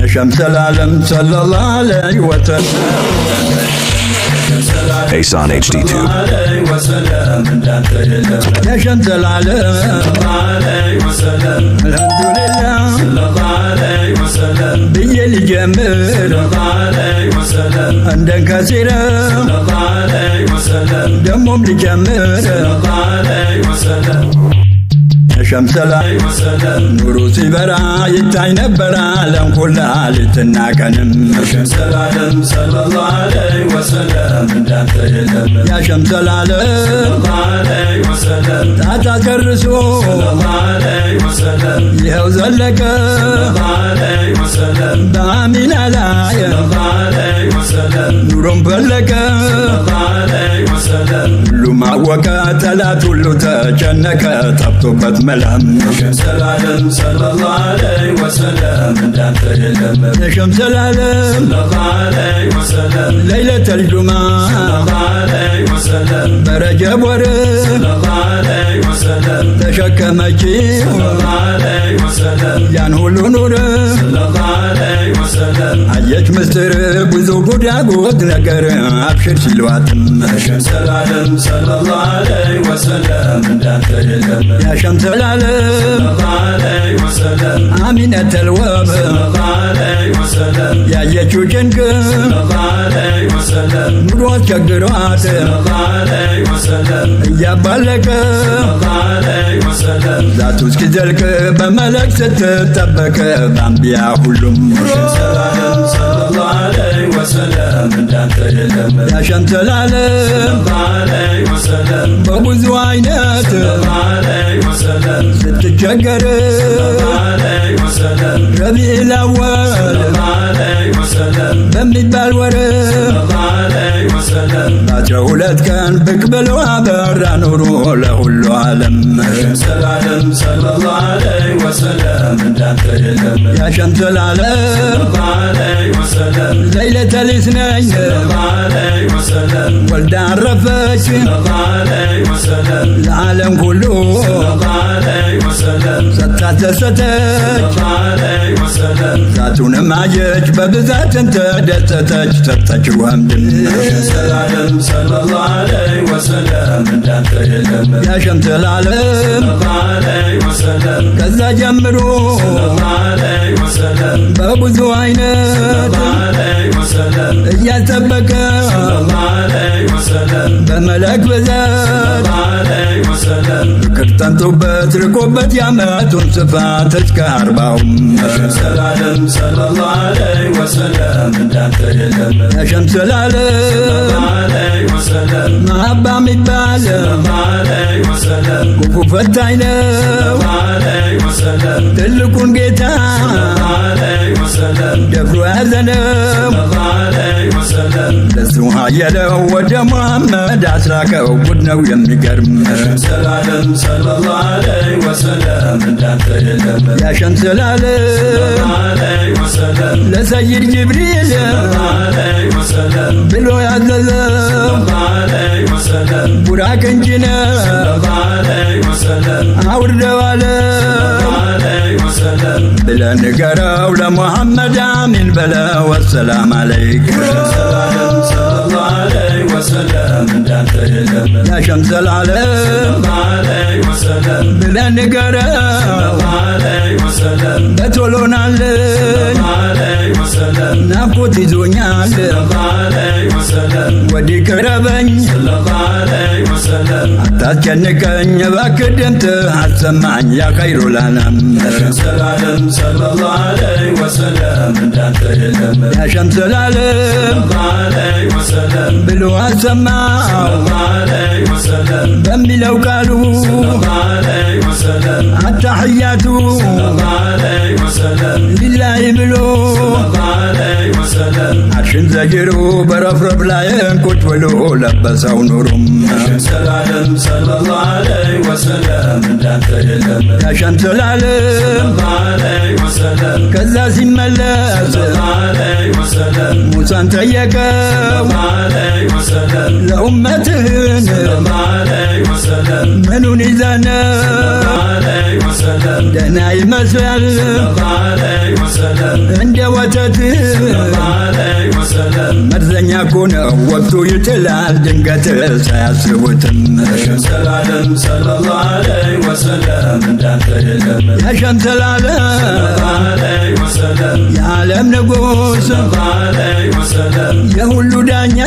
شمس العالم صلى الله عليه وسلم Asan HD2 يا شمس العالم الحمد لله بي الجمال عندك كثيرا دمهم لجمال يا شمس العالم نور سبرا يتعي نبرا لم كل حالتنا كنم يا شمس العالم صلى الله عليه وسلم يا شمس العالم صلى الله عليه وسلم تعطى الرسول صلى الله عليه وسلم يهوز لك صلى الله عليه وسلم بعمل صلى الله عليه وسلم نور بلك صلى الله عليه وسلم كل ما وكات لا تل تجنك تبطبت ملهم يا شمس العالم صلى الله عليه وسلم يا شمس العالم صلى الله عليه وسلم ليلة الجمعة صلى الله عليه وسلم برجب ورد صلى الله عليه وسلم تشكمك صلى الله عليه وسلم ያን ሁሉ ኑር صلى الله عليه وسلم አየች ምስጢር ብዙ ጉዳጉት ነገር አብሽር ሲሏትም يا شمس العالم صلى الله عليه وسلم يا شمس العالم صلى الله عليه وسلم آمنة الواب صلى الله عليه وسلم ያየችው ጭንቅ صلى الله عليه وسلم ኑሮ አስቸግሯት صلى الله عليه وسلم እያባለቀ صلى الله عليه وسلم ዛቱ እስኪዘልቅ በመለክ ስትጠበቅ በአንቢያ ሁሉም شمس العالم صلى الله عليه وسلم يا شمس العالم صلى الله عليه وسلم በብዙ አይነት صلى الله عليه وسلم ስትቸገር صلى الله عليه وسلم ረቢዕ አወል صلى الله عليه وسلم በሚባል ወር صلى الله عليه وسلم በአስራ ሁለት ቀን ብቅ ብሎ አበራ ኑሮ ለሁሉ ዓለም شمس العالم صلى الله عليه وسلم يا شمس العالم صلى الله عليه وسلم ليلة الاثنين صلى الله عليه وسلم ولد عرفت صلى الله عليه وسلم العالم كله صلى الله عليه وسلم ستتستت صلى الله عليه وسلم ذاتون معجج ببذات انت دستتج تتج وهمدن شمس العالم صلى الله عليه وسلم يا شمس العالم صلى الله عليه وسلم كذا جمرو صلى الله عليه وسلم ببذو عينات صلى الله عليه وسلم እያጠበቀ صلى الله عليه وسلم በመላክ ብዛት صلى الله عليه وسلم ፍቅር ጠንቶበት ርቆበት ያመቱን ስፋት እስከ አርባውም شمس العالم صلى الله عليه وسلم يا شمس صلى العالم الله عليه وسلم አስራከው ጉድ ነው የሚገርም شمس العالم صلى الله عليه وسلم يا شمس العالم عليه وسلم ለሰይድ ጅብሪል عليه وسلم ብሎ ያዘዘው عليه وسلم ቡራክ እንጂ ነው عليه وسلم አውርደው አለ عليه وسلم ብለህ ንገረው ለሙሐመድ አሚን በለው ወሰላም አለይክ شمس العالم صلى الله عليه وسلم يا شمس العالم عليه وسلم ብለህ ንገረው عليه وسلم በቶሎናለኝ عليه وسلم ናፍቆት ይዞኛል عليه وسلم ወዲህ ቅረበኝ صلى الله عليه وسلم አታስጨንቀኝ እባክህ ድምፅህ አሰማኝ ያ ኸይሩል አናም شمس العالم صلى الله عليه وسلم يا شمس العالم عليه وسلم ብሎ አሰማው عليه وسلم በሚለው ቃሉ عليه وسلم አታሕያቱ عليه وسلم ሊላሂ ብሎ عليه وسلم አርሽን ዘጅሩ በረፍረፍ ላይ ቁጭ ብሎ ለበሰው ኑሩም شمس العالم صلى الله عليه وسلم يا شمس العالم عليه وسلم ከዛ ሲመለስ عليه وسلم ሙሳን ጠየቀው عليه ለኡመትህን ምኑን ይዘነ ደህና ይመስላል እንደ ወተት መርዘኛ እኮ ነው ወቅቱ ይጥላል ድንገት ሳያስቡትም ሰላም ሰለላሁ ዐለይሂ ወሰለም እንዳንተ የለም ያሸምሰላለም የዓለም ንጉሥ የሁሉ ዳኛ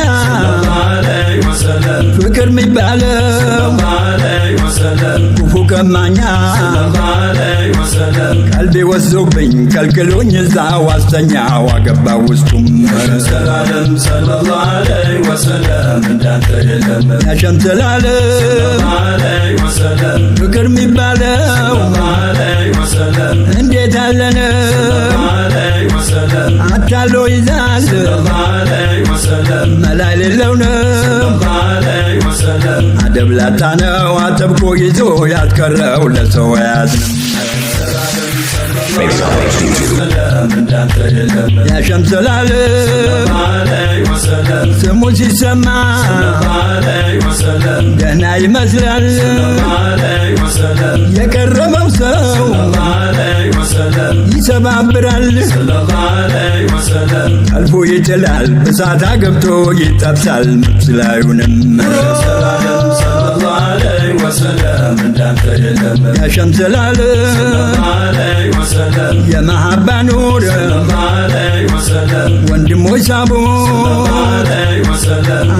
ፍቅር ሚባለው ክፉ ቀማኛ ቀልቤ ወስዶብኝ ከልክሎኝ እዛው አስተኛው አገባ ውስጡም ሰላም ሰለላሁ ዐለይሂ ወሰለም እንዳንተ የለም ያሸምሰላለም ፍቅር ሚባለው እንዴት ያለነው አታሎ ይዛል መላ የሌለው ነው አደብ ላጣ ነው አጥብቆ ይዞ ያስቀረው ለሰው አያዝንም ያሸምሰላለም ስሙ ሲሰማ ደህና ይመስላል የቀረበው ሰው ይሰባብራል አልፎ ይጥላል በሳት ገብቶ ይጠብሳል ምስላዩንም ያሸምሰላለም የመሐባ ኑር ወንድሞች ሳቡ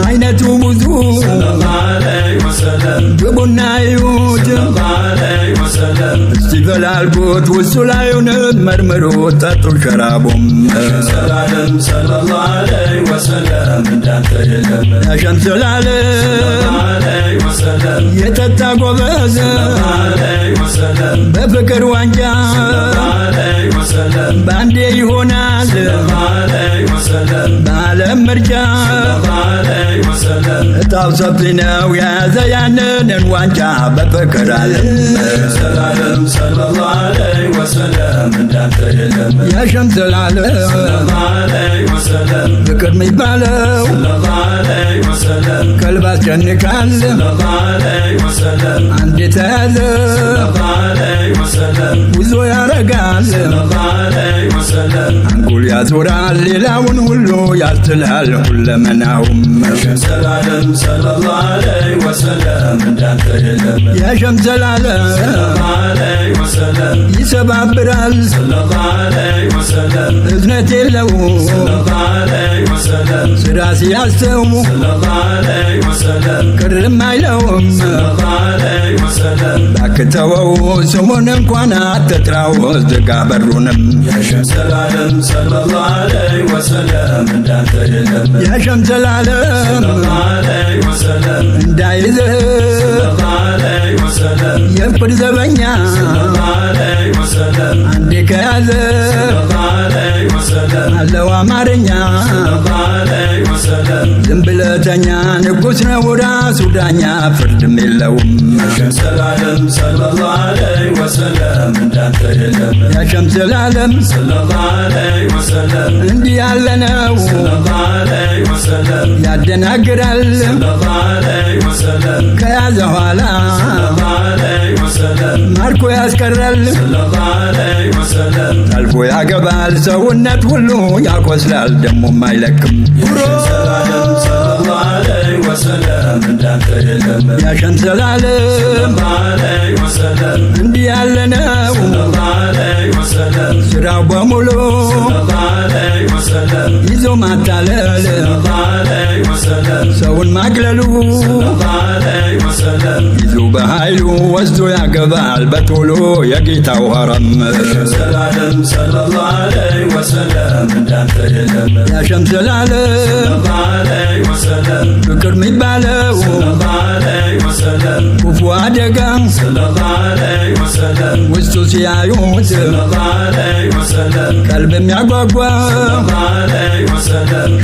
አይነቱ ብዙ ግቡና እዩት እስቲ ፈላልጉት ውስጡ ላዩንም መርምሩ ጠጡ ሸራቡም ሰላም ሰለላሁ ዐለይሂ ወሰለም እንዳንተ የለም ያሸምሰላለም የጠጣ ጎበዝ በፍቅር ዋንጫ ባንዴ ይሆናል በዓለም ምርጫ እጣው ሰፊ ነው የያዘ ያንንን ዋንጫ በፍቅር ዓለም ሰላም ሰለላሁ ዐለይሂ ወሰለም እንዳንተ የለም ያሸምሰላለም ፍቅር ሚባለው ቀልብ አስጨንቃል አንዴ ተያዘ ውዞ ያረጋል አንጎል ያዞራል ሌላውን ሁሉ ያስጥላል ሁለመናውም ሰላም ሰለላሁ ዐለይሂ ወሰለም እንዳንተ የለም ያሸምሰላለም ይሰባብራል እዝነት የለው ስራ ሲያስተው ቅርም አይለውም ባክተወው ስሙን እንኳን አትጥራው ዝጋ በሩንም ሰላም ሰለላሁ ዐለይሂ ወሰለም እንዳንተ የለም ያሸምሰላለም እንዳይዝህ የፍቅር ዘበኛ አንዴ ከያዘ አለው አማርኛ ዝም ብለህ ተኛ ንጉሥ ነው ራሱ ዳኛ ፍርድም የለውም ሰላም ሰለላሁ ዐለይሂ ወሰለም እንዳንተ የለም ያሸምሰላለም እንዲህ ያለ ነው ያደናግራል ከያዘ ኋላ ማርኮ ያስቀራል አልፎ ያገባል ሰውነት ሁሉ ያቆስላል ደሞም አይለቅም ያሸምሰላለም እንዲህ ያለ ነው ስራው በሙሉ ይዞ ማታለል ሰውን ማግለሉ ይዞ በኃይሉ ወስዶ ያገባል በቶሎ የጌታው ሐረም ሰላም ሰለላሁ ዐለይሂ ወሰለም እንዳንተ የለም ያሸምሰላለም ፍቅር ሚባለው ክፉ አደጋ ውስጡ ሲያዩት ቀልብ የሚያጓጓ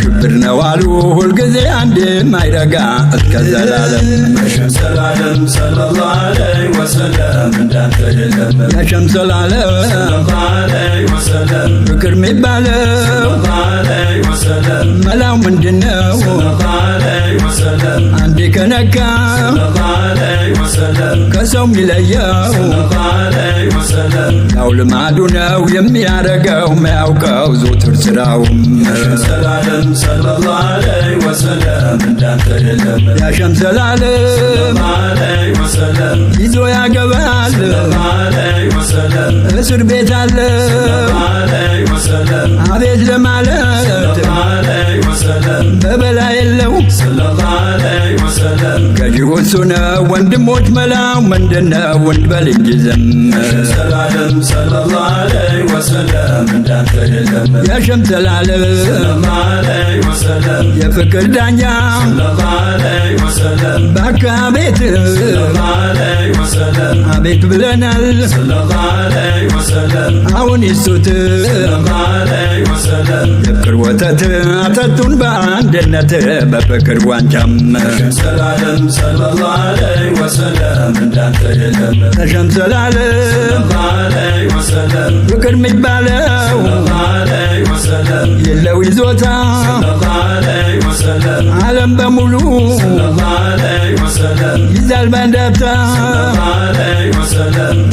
ሽብር ነው አሉ ሁልጊዜ አንድ ማይረጋ እስከ ዘላለም ሰላም ሰለላሁ ዐለይሂ ወሰለም እንዳንተ የለም ያሸምሰላለም ፍቅር ሚባለው መላው ምንድነው አንዴ ከነካ ከሰው ሚለየው ያው ልማዱ ነው የሚያረገው ማያውቀው ዞትር ስራውም ያሸም ዘላለም ይዞ ያገባል እስር ቤት አለ አቤት ለማለት በበላይ የለው ገዢው እሱ ነው ወንድሞች መላው ምንድነው ወንድ በል እንጂ ዝም ያሸም ዘላለም የፍቅር ዳኛ ባካ ቤት አቤት ብለናል አሁን ይሱት የፍቅር ወተት አጠጡን በአንድነት በፍቅር ዋንጫም ተሸም ዘላለም ፍቅር ሚባለው የለው ይዞታ ዓለም በሙሉ ይዛል ባንዳፍታ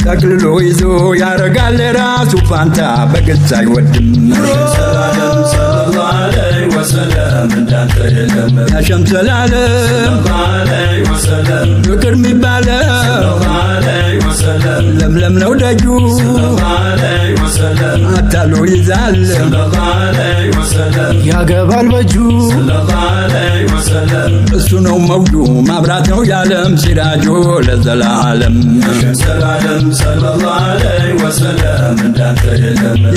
ጠቅልሎ ይዞ ያረጋል ራሱ ፋንታ በግልጽ አይወድም ያሸም ዘላለም ፍቅር ሚባለው ለምለም ነው ደጁ አታሎ ይዛል ያገባል በጁ እሱ ነው መውጁ ማብራት ነው የዓለም ሲራጆ ለዘላለም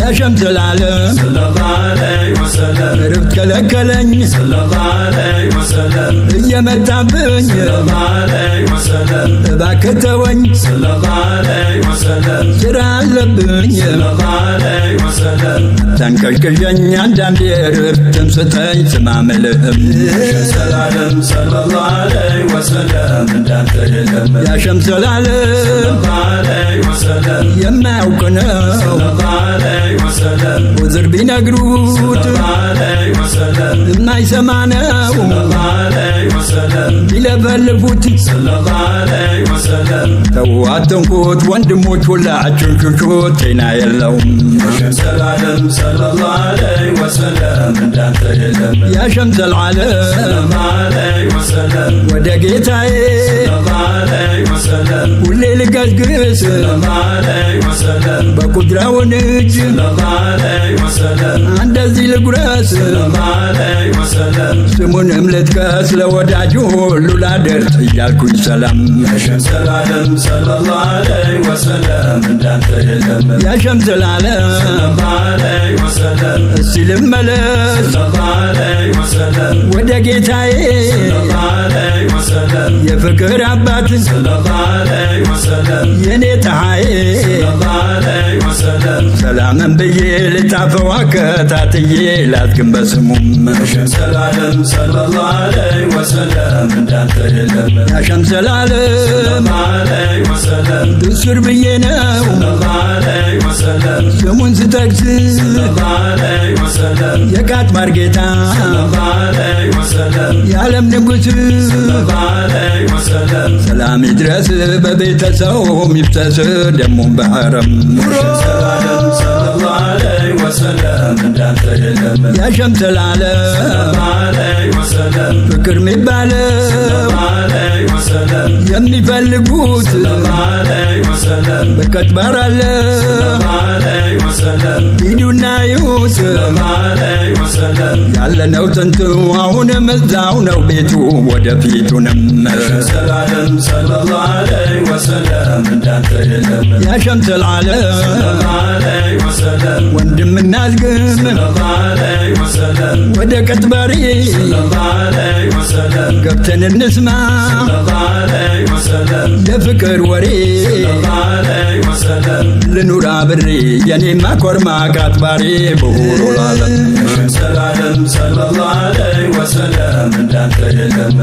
ያሸም ዘላለም ርብ ከለከለኝ እየመጣብኝ እባክህ ተወኝ ስራ አለብኝ ተንቀዥቅዠኝ አንዳንዴ ርፍትም ስጠኝ ስማምልህም ያሸም ዘላለም የማያውቅ ነው ውዝር ቢነግሩት የማይሰማ ነው ቢለፈልፉት ተው አትንኩት ወንድሞች ሁላችሁ ሽሹት ጤና የለውም ያሸም ዘላለም ወደ ጌታዬ ሁሌ ልገስግስ በቁድራውን እጅ እንደዚህ ልጉረስ ስሙንም ልጥቀስ ለወዳጁ ሁሉ ላደርስ እያልኩኝ ሰላም ያሸም ዘላለም እስቲ ልመለስ ወደ ጌታዬ የፍቅር አባት የኔ ፀሐዬ ሰላምን ብዬ ልጣፈው አከታትዬ ላዝግም በስሙም ያሸም ዘላለም ድስር ብዬ ነው ስሙን ስጠቅስ የቃጥማር ጌታ የዓለም ንጉሥ ሰላም ይድረስ በቤተሰው ይፍሰስ ደሞም በሐረም ያሸም ዘላለም ፍቅር ሚባለው የሚፈልጉት በከትባር አለ ሂዱና ይሁት ያለነው ጥንቱ አሁንም እዛው ነው ቤቱ ወደፊቱንም ያሸም ዘላለም ወንድምና ዝግም ወደ ቀጥባሪ ገብተን እንስማ ለፍቅር ወሬ ልኑር አብሬ የኔማ ኮርማ ቃጥባሪ ብሁሩ ላለም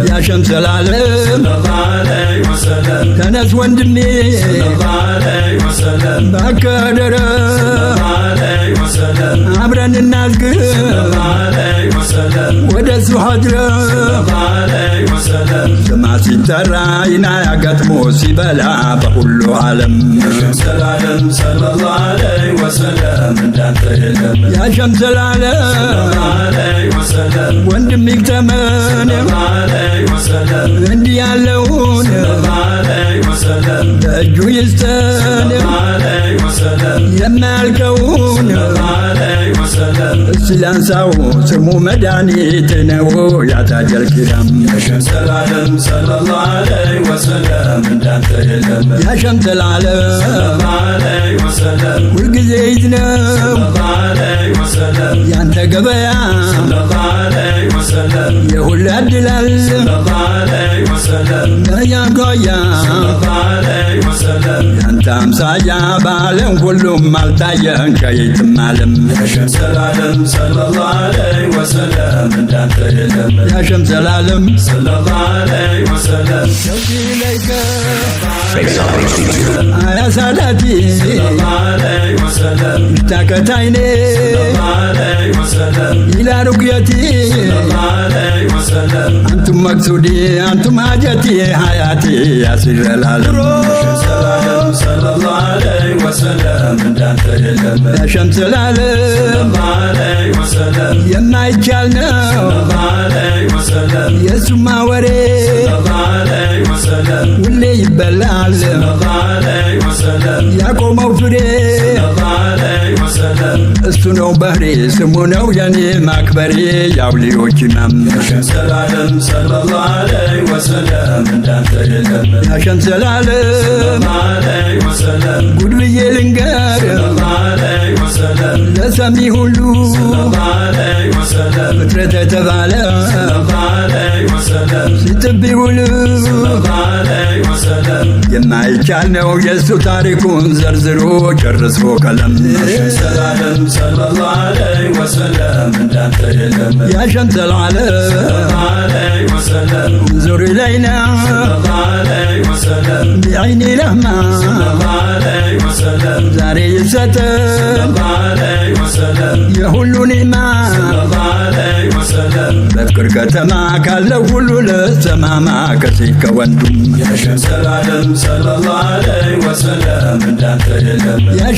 ያሸም ዘላለም ተነስ ወንድሜ ባከደረ አብረን እናዝግብ ወደሱ ሀድረ ስማ ሲጠራ ይና ያጋጥሞ ሲበላ በሁሉ ዓለም ያ ሸምሰል ዓለም ወንድም ይግጠመን እንዲህ ያለውን በእጁ ይስጠን የማያልቀውን እስቲ ላንሳው ስሙ መድኃኒት ነው ያታጀል ኪዳም ያ ሸምሰል ዓለም ሁልጊዜ ይዝነው ያንተ ገበያ የሁሉ ያድላል በያጓያ ያንተ አምሳያ በዓለም ሁሉም አልታየን ከየትም ዓለም ያ ሸምሰል ዓለም አያ ሳዳቲ اشتاقت عيني إلى رقيتي أنتم مقصودي أنتم حاجتي حياتي يا سر العالم يا شمس العالم يما يجعلنا يسوع ما وري واللي يبلع يا قوم وفري እሱ ነው ባህሪ ስሙ ነው የኔ ማክበሬ ያውሊዎች ኢማም ያ ሸምሰል ዓለም ጉድ ብዬ ልንገር ለሰሚ ሁሉ ፍጥረት የተባለ ሲጥብ ይውል የማይቻል ነው የእሱ ታሪኩን ዘርዝሮ ጨርሶ ቀለም ያ ሸምሰል ዓለም انظر إلينا بعيني لهما ዛሬ ይሰጠን የሁሉ ኒዕማ በፍቅር ከተማ ካለው ሁሉ ለሰማማ ከሴት ከወንዱም ያ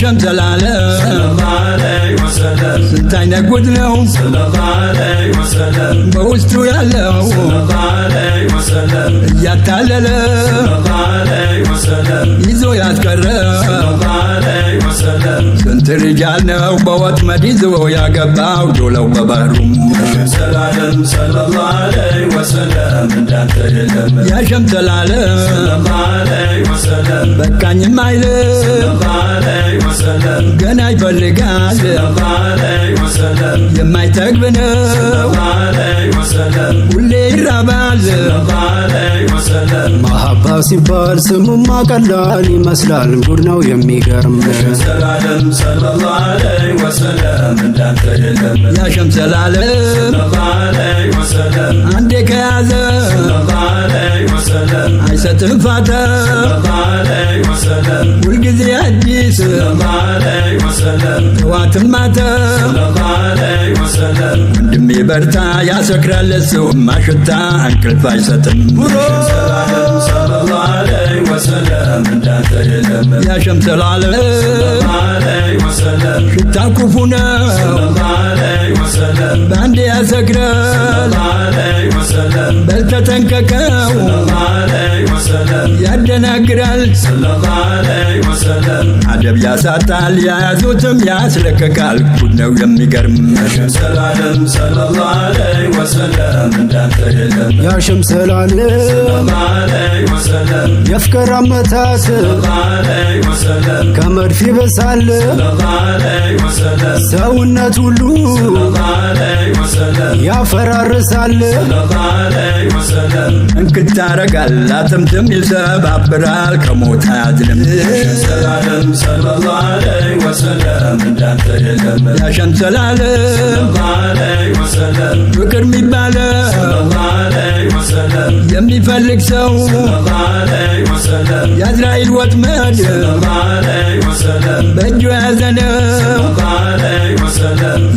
ሸምሰል ዓለም ስንት አይነት ጉድ ነው በውስጡ ያለው እያታለለ ይዞ ያስቀረ ስንት ሪጃል ነው በወጥመድ ይዞ ያገባው ዶለው በባህሩም ያ ሸምሰል ዓለም በቃኝም አይልም ገና ይፈልጋል የማይጠግብ ነው ሁሌ ይራባል መሐባ ሲባል ስሙማ ቀላል ይመስላል ጉድ ነው የሚገርም ያ ሸምሰል ዓለም አንዴ ከያዘ አይሰጥም ፋታ ሁልጊዜ አዲስ ጠዋትም ማታ ወንድሜ በርታ ያሰክራል እሱ ማሽታ እንቅልፍ አይሰጥም ያ ሸምሰል ዓለም ሽታ ክፉ ነው በአንዴ ያሰክራል በል ተጠንቀቀው ያደናግራል አደብ ያሳጣል ያያዙትም ያስለቅቃል ጉድ ነው የሚገርም ያ ሸምሰል ዓለም የፍቅር አመታት ከመድፍ ይበሳል ሰውነት ሁሉ ያፈራርሳል እንክት ያረጋል አጥምትም ይሰባብራል ከሞት አያድንም ያ ሸምሰል ዓለም ፍቅር የሚባለው የሚፈልግ ሰው የአዝራኤል ወጥመድ በእጁ ያዘነው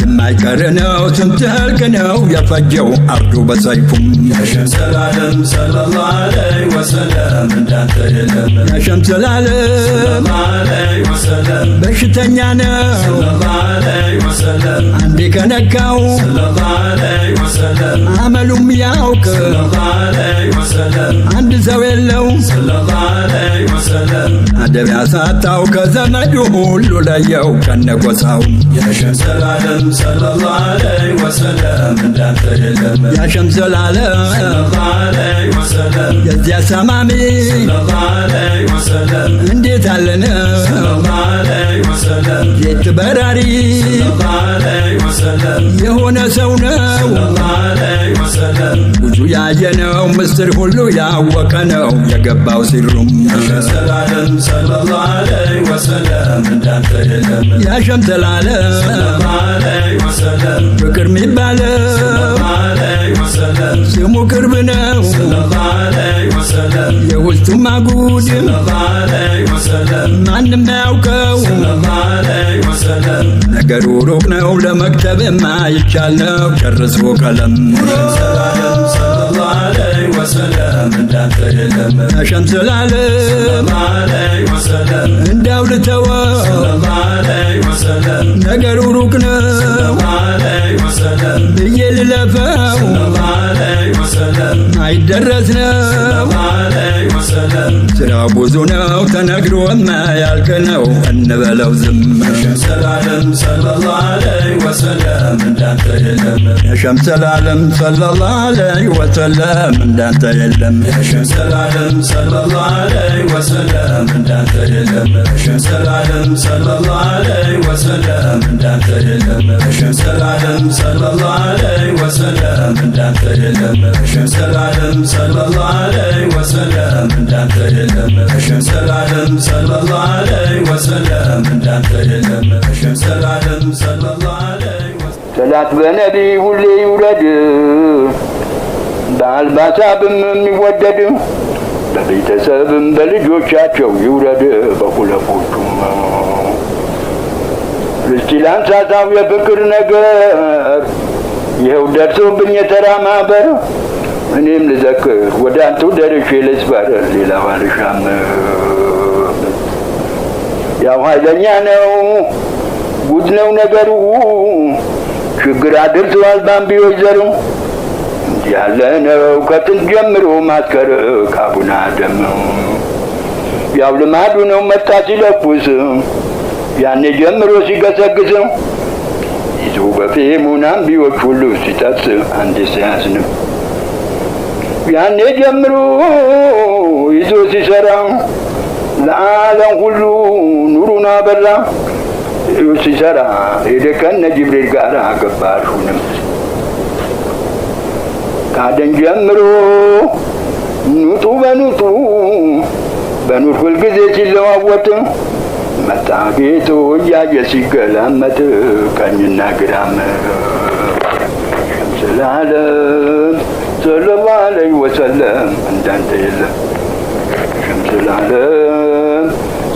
የማይቀር አገር ነው ስንት ህልቅ ነው የፈጀው አርዱ በሰይፉም የሸምሰል ዓለም ሰለላሁ ዐለይሂ ወሰለም እንዳንተ የለም የሸምሰል ዓለም ሰለላሁ ዐለይሂ ወሰለም በሽተኛ ነው ሰለላሁ ዐለይሂ ወሰለም አንዴ ከነካው ሰለላሁ ዐለይሂ ወሰለም አመሉም ያውቅ ሰለላሁ ዐለይሂ ወሰለም አንድ ሰው የለው ሰለላሁ ዐለይሂ ወሰለም አደብ ያሳጣው ከዘመዱ ሁሉ ለየው ከነጎሳው የሸምሰል ዓለም ሰለላሁ ዐለይሂ ወሰለም እንዳንተ የለም የሸምሰል ዓለም ሰለላሁ ዐለይሂ ወሰለም የዚያ ሰማሚ ሰለላሁ ዐለይሂ ወሰለም እንዴት አለነ ሰለላሁ ዐለይሂ ወሰለም ሌት በራሪ ሰለላሁ ዐለይሂ ወሰለም የሆነ ሰው ነው ሰለላሁ ዐለይሂ ወሰለም ብዙ ያየነው ምስጢር ሁሉ ያወቀ ነው የገባው ሲሩም የሸምሰል ዓለም ሰለላሁ ዐለይሂ ወሰለም እንዳንተ የለም የሸምሰል ዓለም ሰለላሁ ዐለይሂ ወሰለም ፍቅር ሚባለው ሰለላሁ ዐለይሂ ወሰለም ስሙ ቅርብ ነው ሰለላሁ ዐለይሂ ወሰለም የውስጡማ ጉድ ሰለላሁ ዐለይሂ ወሰለም ማንም ያውቀው ሰለላሁ ዐለይሂ ወሰለም ነገሩ ሩቅ ነው ለመክተብ የማይቻል ነው ጨርሶ ቀለም የሸምሰል ዓለም ሰለላሁ ዐለይሂ ወሰለም እንዳንተ የለም የሸምሰል ዓለም ሰለላሁ ዐለይሂ ወሰለም እንዳው ልተወው ሰለላሁ ዐለይሂ ወሰለም ነገሩ ሩቅ ነው ሰለላሁ ዐለይሂ ወሰለም ብዬ ልለፈው ሰለላሁ ዐለይሂ ወሰለም አይደረስ ነው ሰለላሁ ዐለይሂ ወሰለም ስራው ብዙ ነው ተነግሮ የማያልቅ ነው እንበለው ዝም የሸምሰል ዓለም ሰለላሁ ዐለይሂ ወሰለም እንዳንተ የለም የሸምሰል ዓለም ሰለላሁ ዐለይሂ ወሰለም እንዳንተ የለም የሸምሰል ዓለም ሰለላሁ ዐለይሂ ወሰለም እንዳንተ የለም የሸምሰል ዓለም ሰለላሁ ዐለይሂ ወሰለም እንዳንተ የለም የሸምሰል ዓለም ሰለላሁ ዐለይሂ ወሰለም እንዳንተ የለም የሸምሰል ዓለም ሰለላሁ ዐለይሂ ወሰለም እንዳንተ የለም የሸምሰል ዓለም ሰለላሁ ዐለይሂ ወሰለም እንዳንተ የለም የሸምሰል ዓለም ሰለላሁ ዐለይሂ ሰላት በነቢ ሁሌ ይውረድ በአልባሳብም የሚወደድ በቤተሰብም በልጆቻቸው ይውረድ በሁለፎቹም እስቲ ላንሳሳው የፍቅር ነገር ይኸው ደርሶብኝ የተራ ማህበር እኔም ልዘክር ወደ አንቱ ደርሼ ልስበር ሌላ ባልሻም ያው ኃይለኛ ነው ጉድ ነው ነገሩ ችግር አድርሰዋል ባምቢዎች ዘሩ እንዲህ ያለ ነው ከጥንት ጀምሮ ማስከር ከአቡነ አደም ያው ልማዱ ነው መጣ ሲለኩስ ያኔ ጀምሮ ሲገሰግስ ይዞ በፌሙን አምቢዎች ሁሉ ሲጠብስ አንድ ሲያዝንም ያኔ ጀምሮ ይዞ ሲሰራ ለዓለም ሁሉ ኑሩን አበራ ሲሰራ ሄደ ከነ ጅብሪል ጋር ገባሹንም ካደን ጀምሮ ኑጡ በኑጡ በኑር ሁልጊዜ ሲለዋወጥ መጣ ጌቶ እያየ ሲገላመጥ ቀኝና ግራም ሸምሰል ዓለም ሰለላሁ ዐለይሂ ወሰለም እንዳንተ የለም ሸምሰል ዓለም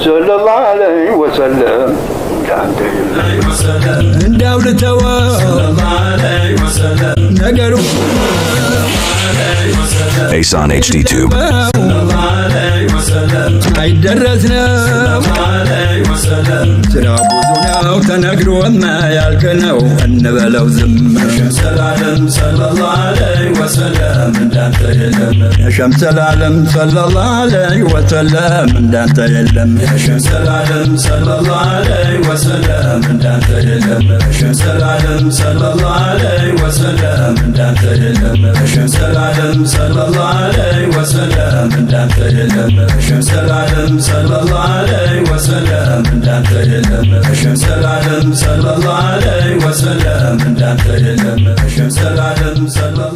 ሰለላሁ ዐለይሂ ወሰለም እንዳንተ የለም እንዳው ልተወው ሰለላሁ ዐለይሂ ወሰለም ነገሩ Asan HD Tube. ሰለላሁ ዐለይሂ ወሰለም አይደረስ ነው ሰለላሁ ዐለይሂ ወሰለም ስራው ብዙ ነው ተነግሮ የማያልቅ ነው እንበለው ዝም የሸምሰል ዓለም ሰለላሁ ዐለይሂ ወሰለም እንዳንተ የለም የሸምሰል ዓለም ሰለላሁ ዐለይሂ ወሰለም እንዳንተ የለም የሸምሰል ዓለም ሰለላሁ ዐለይሂ ወሰለም እንዳንተ የለም የሸምሰል ዓለም ሰለላሁ ዐለይሂ ወሰለም እንዳንተ የለም የሸምሰል ዓለም ሰለላሁ ዐለይሂ ወሰለም እንዳንተ የለም የሸምሰል ዓለም ሰለላሁ ዐለይሂ ወሰለም እንዳንተ የለም የሸምሰል ዓለም ሰለላሁ ዐለይሂ ወሰለም እንዳንተ የለም የሸምሰል ዓለም ሰለላሁ